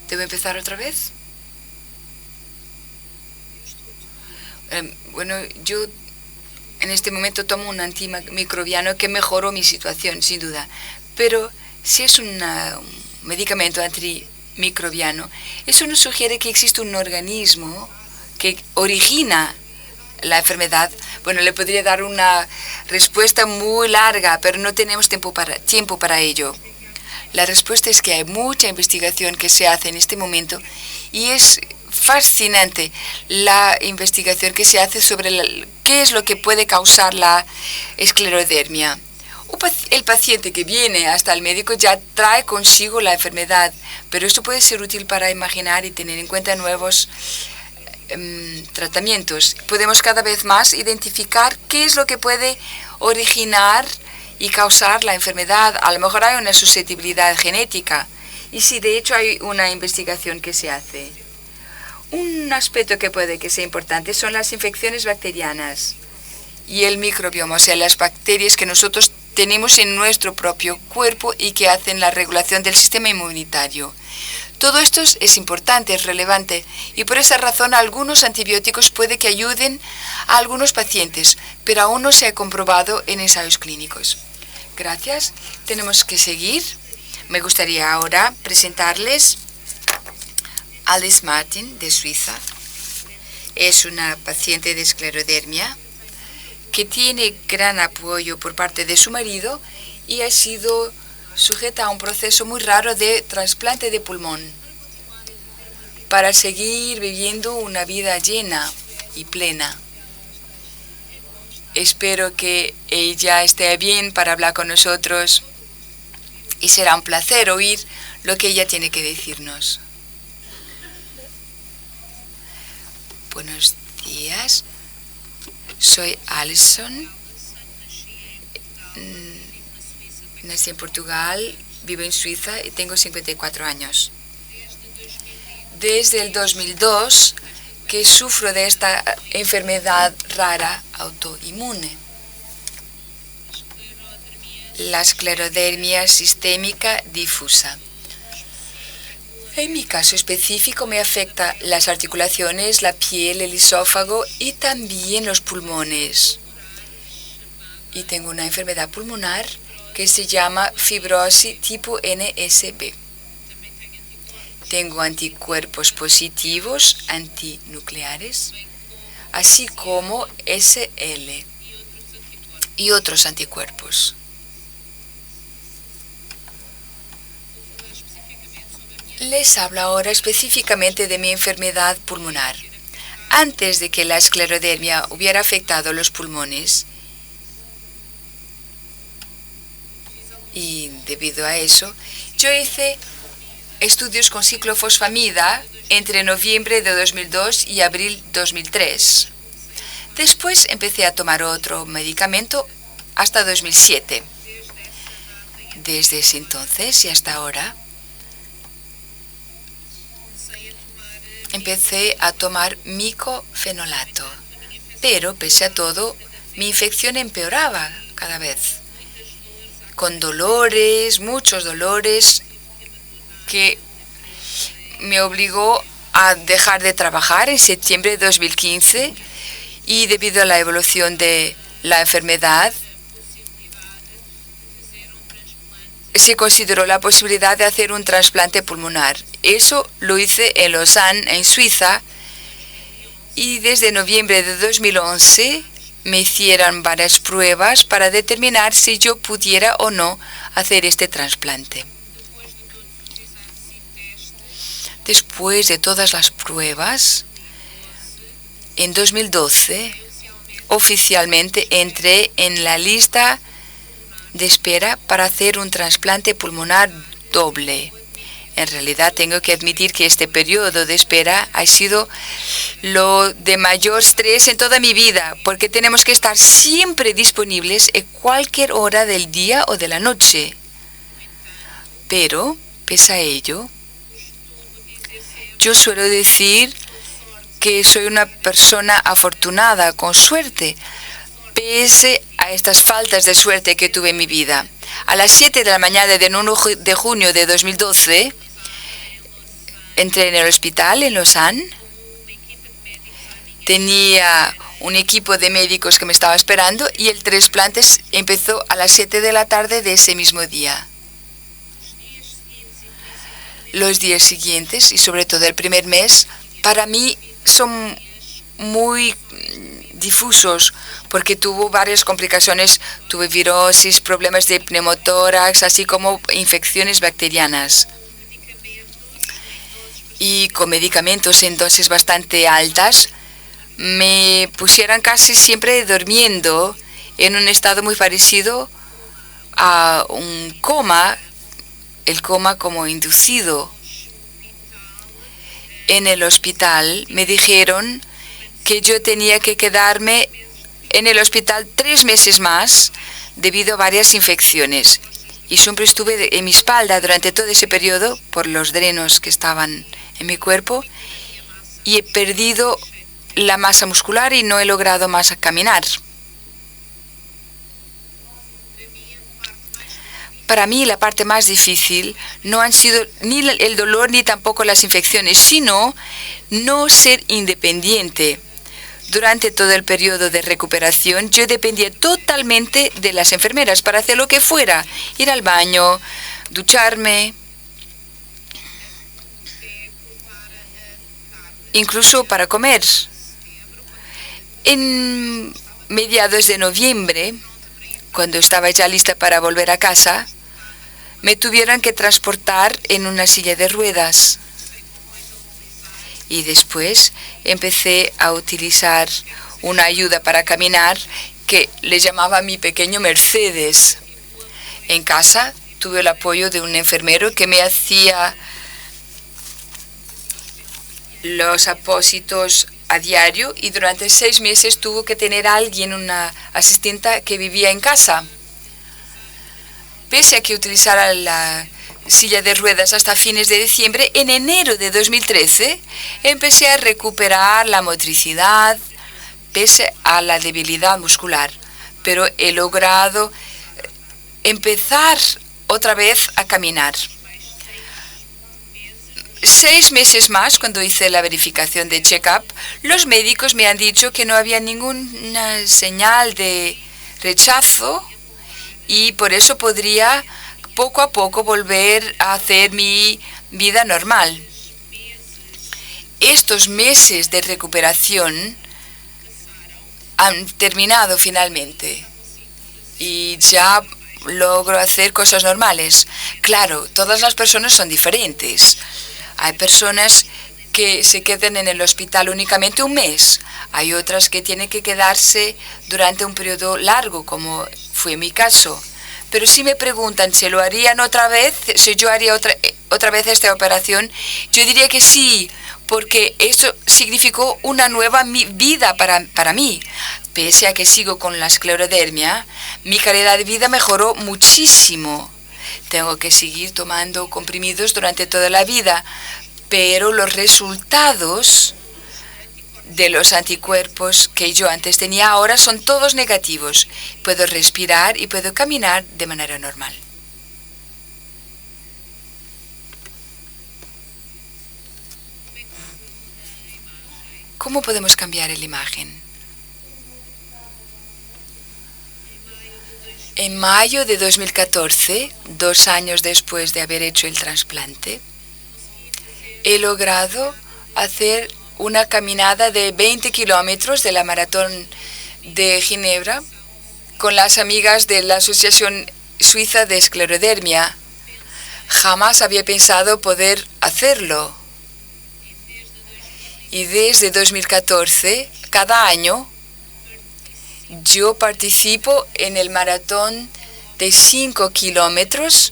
¿Debo empezar otra vez? Bueno, yo en este momento tomo un antimicrobiano que mejoró mi situación, sin duda. Pero si es un medicamento antimicrobiano, eso nos sugiere que existe un organismo que origina la enfermedad. Bueno, le podría dar una respuesta muy larga, pero no tenemos tiempo para ello. La respuesta es que hay mucha investigación que se hace en este momento y es fascinante la investigación que se hace sobre qué es lo que puede causar la esclerodermia. El paciente que viene hasta el médico ya trae consigo la enfermedad, pero esto puede ser útil para imaginar y tener en cuenta nuevos tratamientos. Podemos cada vez más identificar qué es lo que puede originar y causar la enfermedad. A lo mejor hay una susceptibilidad genética y sí, de hecho hay una investigación que se hace. Un aspecto que puede que sea importante son las infecciones bacterianas y el microbioma, o sea, las bacterias que nosotros tenemos en nuestro propio cuerpo y que hacen la regulación del sistema inmunitario. Todo esto es importante, es relevante, y por esa razón algunos antibióticos puede que ayuden a algunos pacientes, pero aún no se ha comprobado en ensayos clínicos. Gracias. Tenemos que seguir. Me gustaría ahora presentarles Alice Martin, de Suiza. Es una paciente de esclerodermia que tiene gran apoyo por parte de su marido y ha sido sujeta a un proceso muy raro de trasplante de pulmón para seguir viviendo una vida llena y plena. Espero que ella esté bien para hablar con nosotros y será un placer oír lo que ella tiene que decirnos. Buenos días, soy Alison, nací en Portugal, vivo en Suiza y tengo 54 años. Desde el 2002 que sufro de esta enfermedad rara autoinmune, la esclerodermia sistémica difusa. En mi caso específico me afecta las articulaciones, la piel, el esófago y también los pulmones. Y tengo una enfermedad pulmonar que se llama fibrosis tipo NSB. Tengo anticuerpos positivos antinucleares, así como SL y otros anticuerpos. Les hablo ahora específicamente de mi enfermedad pulmonar. Antes de que la esclerodermia hubiera afectado los pulmones, y debido a eso, yo hice estudios con ciclofosfamida entre noviembre de 2002 y abril 2003. Después empecé a tomar otro medicamento hasta 2007. Desde ese entonces y hasta ahora, empecé a tomar micofenolato, pero pese a todo, mi infección empeoraba cada vez, con dolores, muchos dolores, que me obligó a dejar de trabajar en septiembre de 2015 y debido a la evolución de la enfermedad, se consideró la posibilidad de hacer un trasplante pulmonar. Eso lo hice en Lausanne, en Suiza, y desde noviembre de 2011 me hicieron varias pruebas para determinar si yo pudiera o no hacer este trasplante. Después de todas las pruebas, en 2012, oficialmente entré en la lista de espera para hacer un trasplante pulmonar doble. En realidad tengo que admitir que este periodo de espera ha sido lo de mayor estrés en toda mi vida, porque tenemos que estar siempre disponibles en cualquier hora del día o de la noche. Pero, pese a ello, yo suelo decir que soy una persona afortunada, con suerte, pese a estas faltas de suerte que tuve en mi vida. A las 7 de la mañana del 1 de junio de 2012, entré en el hospital en Lausanne. Tenía un equipo de médicos que me estaba esperando y el trasplante empezó a las 7 de la tarde de ese mismo día. Los días siguientes y sobre todo el primer mes, para mí son muy difusos porque tuvo varias complicaciones, tuve virosis, problemas de pneumotórax, así como infecciones bacterianas. Y con medicamentos en dosis bastante altas, me pusieron casi siempre durmiendo en un estado muy parecido a un coma, el coma como inducido. En el hospital me dijeron que yo tenía que quedarme en el hospital 3 meses más debido a varias infecciones. Y siempre estuve en mi espalda durante todo ese periodo por los drenos que estaban en mi cuerpo y he perdido la masa muscular y no he logrado más caminar. Para mí la parte más difícil no han sido ni el dolor ni tampoco las infecciones, sino no ser independiente. Durante todo el periodo de recuperación yo dependía totalmente de las enfermeras para hacer lo que fuera, ir al baño, ducharme, incluso para comer. En mediados de noviembre, cuando estaba ya lista para volver a casa, me tuvieron que transportar en una silla de ruedas. Y después empecé a utilizar una ayuda para caminar que le llamaba mi pequeño Mercedes. En casa tuve el apoyo de un enfermero que me hacía los apósitos a diario, y durante 6 meses tuvo que tener a alguien, una asistenta que vivía en casa. Pese a que utilizara la silla de ruedas hasta fines de diciembre, en enero de 2013 empecé a recuperar la motricidad pese a la debilidad muscular, pero he logrado empezar otra vez a caminar. 6 meses más, cuando hice la verificación de check-up, los médicos me han dicho que no había ninguna señal de rechazo y por eso podría poco a poco volver a hacer mi vida normal. Estos meses de recuperación han terminado finalmente y ya logro hacer cosas normales. Claro, todas las personas son diferentes. Hay personas que se quedan en el hospital únicamente un mes. Hay otras que tienen que quedarse durante un periodo largo, como fue mi caso. Pero si me preguntan si lo harían otra vez, si yo haría otra vez esta operación, yo diría que sí, porque eso significó una nueva vida para mí. Pese a que sigo con la esclerodermia, mi calidad de vida mejoró muchísimo. Tengo que seguir tomando comprimidos durante toda la vida, pero los resultados de los anticuerpos que yo antes tenía ahora son todos negativos. Puedo respirar y puedo caminar de manera normal. ¿Cómo podemos cambiar la imagen? En mayo de 2014, 2 años después de haber hecho el trasplante, he logrado hacer una caminada de 20 kilómetros de la maratón de Ginebra con las amigas de la Asociación Suiza de Esclerodermia. Jamás había pensado poder hacerlo. Y desde 2014, cada año, yo participo en el maratón de 5 kilómetros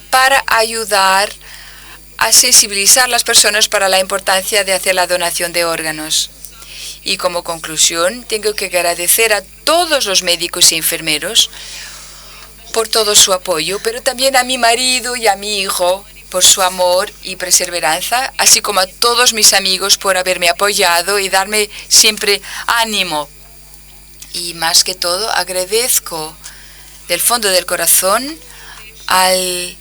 para ayudar a sensibilizar a las personas para la importancia de hacer la donación de órganos. Y como conclusión, tengo que agradecer a todos los médicos y enfermeros por todo su apoyo, pero también a mi marido y a mi hijo por su amor y perseverancia, así como a todos mis amigos por haberme apoyado y darme siempre ánimo. Y más que todo, agradezco del fondo del corazón al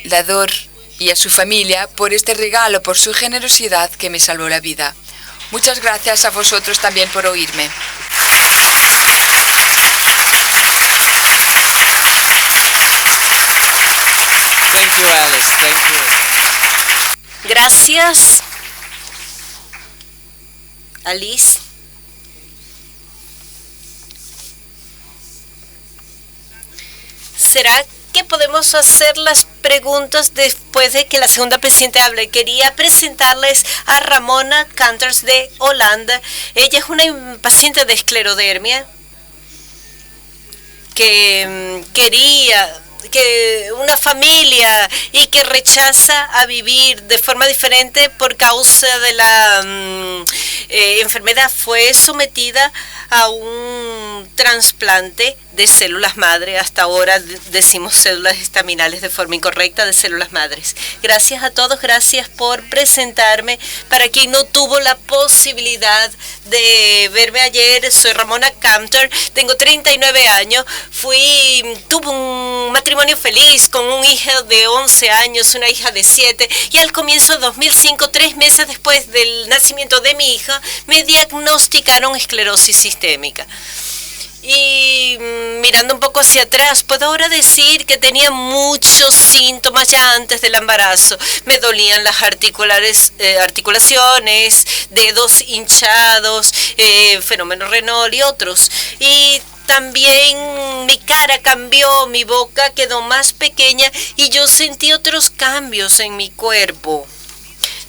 dador y a su familia por este regalo, por su generosidad que me salvó la vida. Muchas gracias a vosotros también por oírme.
Thank you, Alice. Thank you.
Gracias, Alice. ¿Será que podemos hacer las preguntas después de que la segunda presidenta hable? Quería presentarles a Ramona Canters de Holanda. Ella es una paciente de esclerodermia que quería que una familia y que rechaza a vivir de forma diferente por causa de la enfermedad, fue sometida a un trasplante de células madre. Hasta ahora decimos células estaminales de forma incorrecta, de células madres. Gracias a todos, gracias por presentarme. Para quien no tuvo la posibilidad de verme ayer, soy Ramona Cantor, tengo 39 años, tuve un matrimonio feliz con un hijo de 11 años, una hija de 7, y al comienzo de 2005, 3 meses después del nacimiento de mi hija, me diagnosticaron esclerosis sistémica. Y mirando un poco hacia atrás, puedo ahora decir que tenía muchos síntomas ya antes del embarazo. Me dolían las articulaciones, dedos hinchados, fenómeno Renault y otros. Y también mi cara cambió, mi boca quedó más pequeña y yo sentí otros cambios en mi cuerpo.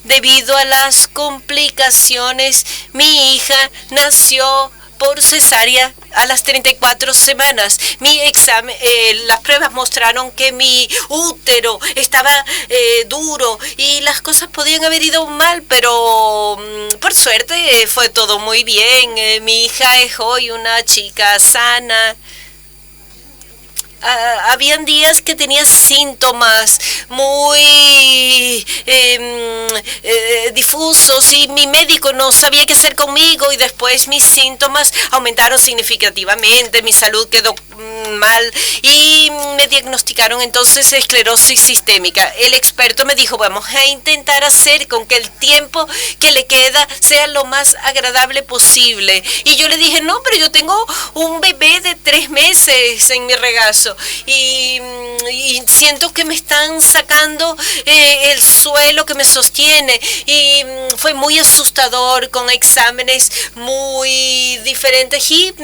Debido a las complicaciones, mi hija nació por cesárea a las 34 semanas. Las pruebas mostraron que mi útero estaba duro y las cosas podían haber ido mal, pero por suerte fue todo muy bien. Mi hija es hoy una chica sana. Habían días que tenía síntomas muy difusos y mi médico no sabía qué hacer conmigo y después mis síntomas aumentaron significativamente, mi salud quedó mal y me diagnosticaron entonces esclerosis sistémica. El experto me dijo, vamos a intentar hacer con que el tiempo que le queda sea lo más agradable posible. Y yo le dije, no, pero yo tengo un bebé de 3 meses en mi regazo. Y siento que me están sacando el suelo que me sostiene y fue muy asustador con exámenes muy diferentes y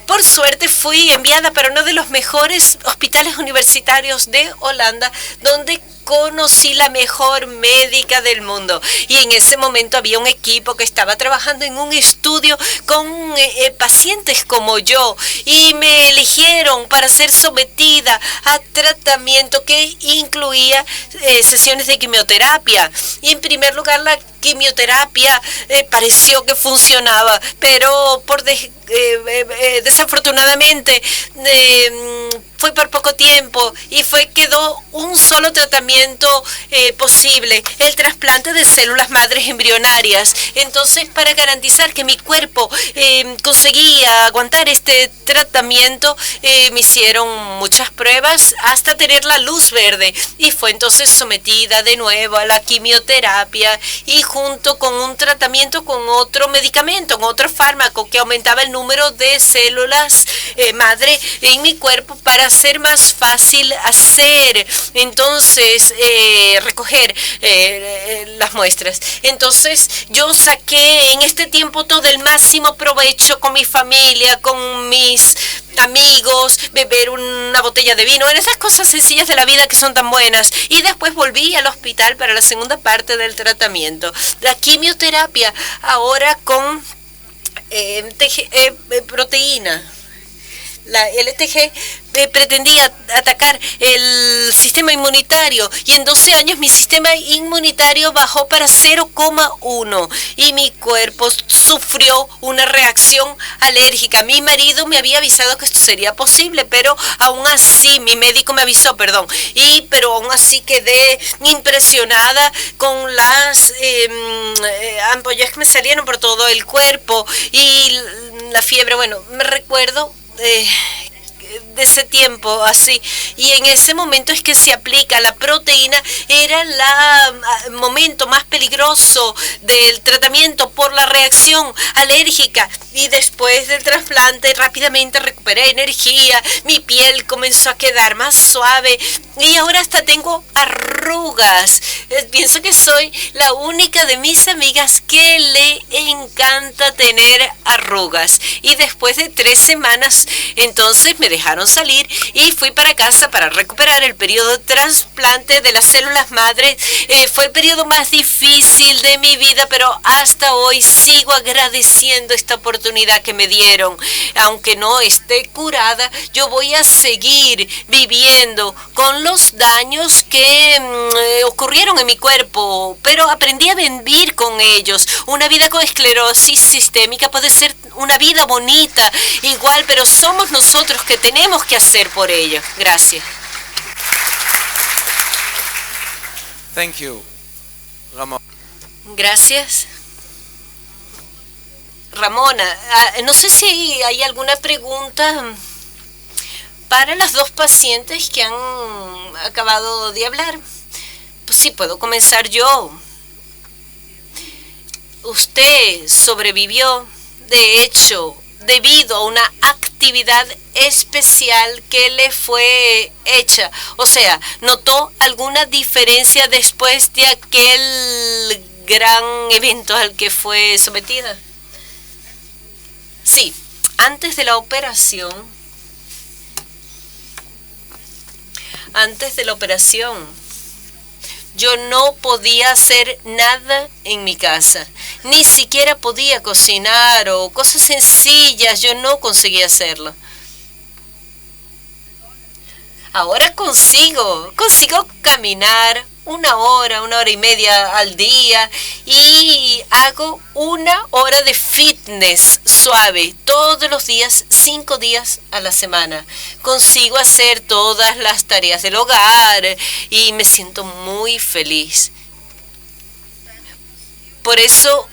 por suerte fui enviada para uno de los mejores hospitales universitarios de Holanda donde conocí la mejor médica del mundo y en ese momento había un equipo que estaba trabajando en un estudio con pacientes como yo y me eligieron para ser sometida a tratamiento que incluía sesiones de quimioterapia y en primer lugar la quimioterapia pareció que funcionaba, pero desafortunadamente fue por poco tiempo y quedó un solo tratamiento posible, el trasplante de células madres embrionarias. Entonces, para garantizar que mi cuerpo conseguía aguantar este tratamiento, me hicieron muchas pruebas hasta tener la luz verde y fue entonces sometida de nuevo a la quimioterapia y junto con un tratamiento con otro medicamento, con otro fármaco que aumentaba el número de células madre en mi cuerpo para hacer más fácil recoger las muestras. Entonces yo saqué en este tiempo todo el máximo provecho con mi familia, con mis amigos, beber una botella de vino, en esas cosas sencillas de la vida que son tan buenas. Y después volví al hospital para la segunda parte del tratamiento. La quimioterapia ahora con proteína. La LTG pretendía atacar el sistema inmunitario y en 12 años mi sistema inmunitario bajó para 0,1 y mi cuerpo sufrió una reacción alérgica. Mi marido me había avisado que esto sería posible, pero aún así, mi médico me avisó, pero aún así quedé impresionada con las ampollas que me salieron por todo el cuerpo y la fiebre. Bueno, me recuerdo de ese tiempo así y en ese momento es que se aplica la proteína. Era el momento más peligroso del tratamiento por la reacción alérgica y después del trasplante rápidamente recuperé energía, mi piel comenzó a quedar más suave y ahora hasta tengo arrugas. Pienso que soy la única de mis amigas que le encanta tener arrugas y después de 3 semanas entonces me dejaron salir y fui para casa para recuperar el periodo de trasplante de las células madres. Fue el periodo más difícil de mi vida, pero hasta hoy sigo agradeciendo esta oportunidad que me dieron. Aunque no esté curada, yo voy a seguir viviendo con los daños que ocurrieron en mi cuerpo, pero aprendí a vivir con ellos. Una vida con esclerosis sistémica puede ser una vida bonita, igual, pero somos nosotros que tenemos que hacer por ello. Gracias.
Thank you, Ramón.
Gracias. Ramona, no sé si hay alguna pregunta para las 2 pacientes que han acabado de hablar. Pues sí, puedo comenzar yo. Usted sobrevivió. De hecho, debido a una actividad especial que le fue hecha. O sea, ¿notó alguna diferencia después de aquel gran evento al que fue sometida? Sí, antes de la operación, yo no podía hacer nada en mi casa. Ni siquiera podía cocinar o cosas sencillas. Yo no conseguía hacerlo. Ahora consigo caminar una hora y media al día y hago 1 hora de fitness suave todos los días, 5 días a la semana. Consigo hacer todas las tareas del hogar y me siento muy feliz. Por eso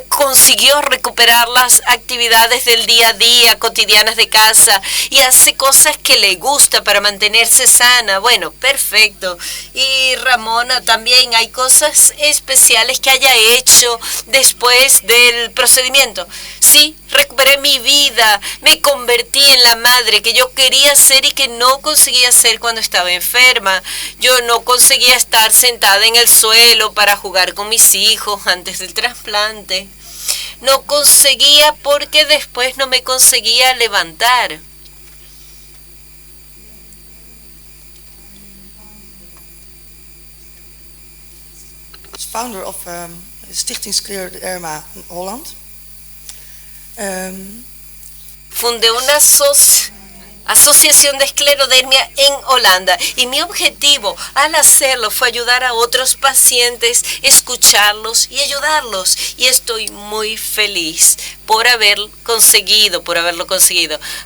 consiguió recuperar las actividades del día a día, cotidianas de casa, y hace cosas que le gusta para mantenerse sana. Bueno, perfecto. Y Ramona, también hay cosas especiales que haya hecho después del procedimiento. Sí, recuperé mi vida, me convertí en la madre que yo quería ser y que no conseguía ser cuando estaba enferma. Yo no conseguía estar sentada en el suelo para jugar con mis hijos antes del trasplante. No conseguía porque después no me conseguía levantar.
Founder of Stichting Scleroderma Holland.
Fundé una asociación de esclerodermia en Holanda y mi objetivo al hacerlo fue ayudar a otros pacientes, escucharlos y ayudarlos, y estoy muy feliz por haberlo conseguido.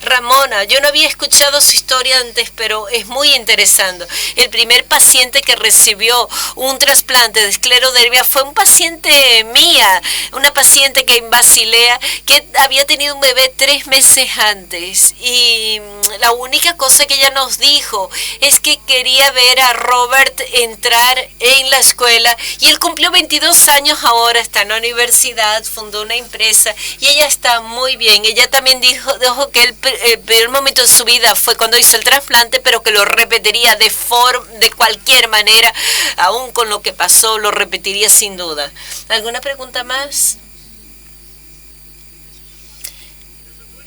Ramona, yo no había escuchado su historia antes, pero es muy interesante. El primer paciente que recibió un trasplante de esclerodermia fue un paciente mía, una paciente que en Basilea, que había tenido un bebé 3 meses antes, y la única cosa que ella nos dijo es que quería ver a Robert entrar en la escuela, y él cumplió 22 años ahora, está en la universidad, fundó una empresa y ella está muy bien. Ella también dijo que el peor momento de su vida fue cuando hizo el trasplante, pero que lo repetiría de cualquier manera, aún con lo que pasó, lo repetiría sin duda. ¿Alguna pregunta más?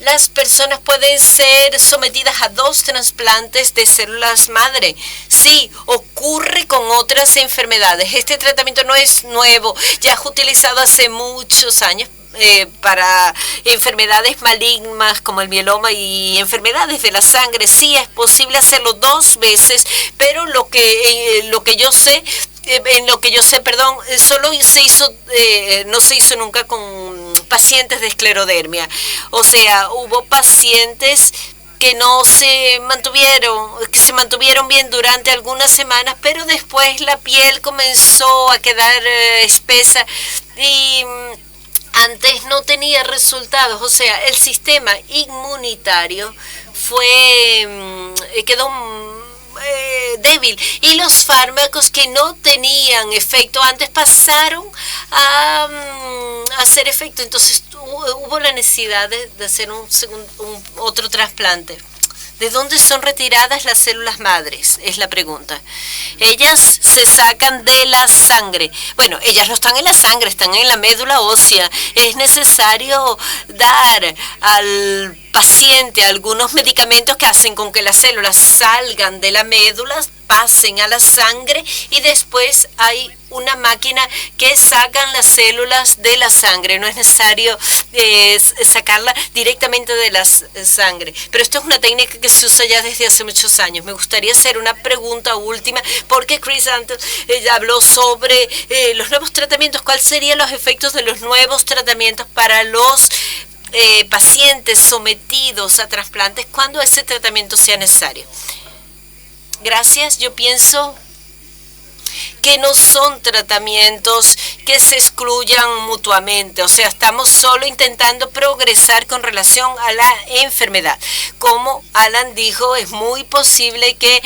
Las personas pueden ser sometidas a 2 trasplantes de células madre. Sí, ocurre con otras enfermedades. Este tratamiento no es nuevo, ya es utilizado hace muchos años para enfermedades malignas como el mieloma y enfermedades de la sangre. Sí, es posible hacerlo 2 veces, pero lo que yo sé, solo se hizo, no se hizo nunca con pacientes de esclerodermia. O sea, hubo pacientes que se mantuvieron bien durante algunas semanas, pero después la piel comenzó a quedar espesa y antes no tenía resultados. O sea, el sistema inmunitario quedó débil, y los fármacos que no tenían efecto antes pasaron a hacer efecto. Entonces hubo la necesidad de hacer otro trasplante. ¿De dónde son retiradas las células madres? Es la pregunta. Ellas se sacan de la sangre. Bueno, ellas no están en la sangre, están en la médula ósea. Es necesario dar al paciente algunos medicamentos que hacen con que las células salgan de la médula, pasen a la sangre, y después hay una máquina que sacan las células de la sangre. No es necesario sacarla directamente de la sangre. Pero esto es una técnica que se usa ya desde hace muchos años. Me gustaría hacer una pregunta última, porque Chris antes habló sobre los nuevos tratamientos. ¿Cuáles serían los efectos de los nuevos tratamientos para los pacientes sometidos a trasplantes cuando ese tratamiento sea necesario? Gracias. Yo pienso que no son tratamientos que se excluyan mutuamente. O sea, estamos solo intentando progresar con relación a la enfermedad. Como Alan dijo, es muy posible que